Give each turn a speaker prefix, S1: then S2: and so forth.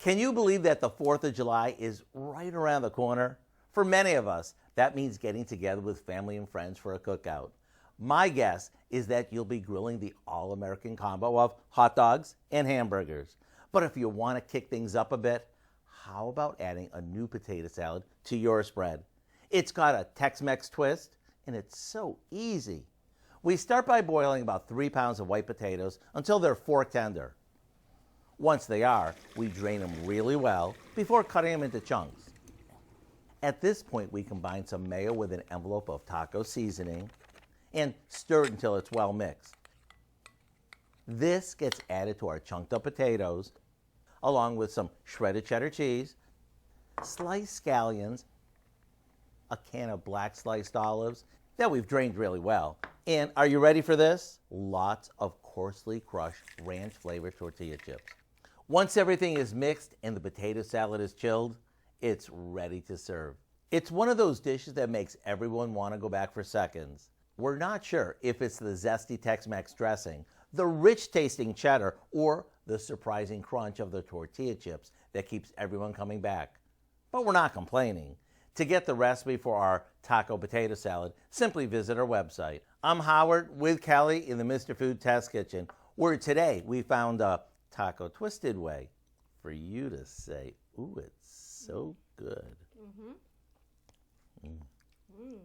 S1: Can you believe that the 4th of July is right around the corner? For many of us, that means getting together with family and friends for a cookout. My guess is that you'll be grilling the all-American combo of hot dogs and hamburgers. But if you want to kick things up a bit, how about adding a new potato salad to your spread? It's got a Tex-Mex twist, and it's so easy. We start by boiling about 3 pounds of white potatoes until they're fork tender. Once they are, we drain them really well before cutting them into chunks. At this point, we combine some mayo with an envelope of taco seasoning and stir it until it's well mixed. This gets added to our chunked up potatoes, along with some shredded cheddar cheese, sliced scallions, a can of black sliced olives that we've drained really well. And are you ready for this? Lots of coarsely crushed ranch flavored tortilla chips. Once everything is mixed and the potato salad is chilled, it's ready to serve. It's one of those dishes that makes everyone want to go back for seconds. We're not sure if it's the zesty Tex-Mex dressing, the rich tasting cheddar, or the surprising crunch of the tortilla chips that keeps everyone coming back. But we're not complaining. To get the recipe for our taco potato salad, simply visit our website. I'm Howard with Kelly in the Mr. Food Test Kitchen, where today we found a taco twisted way for you to say, ooh, it's so good. Mm-hmm. Mm. Mm.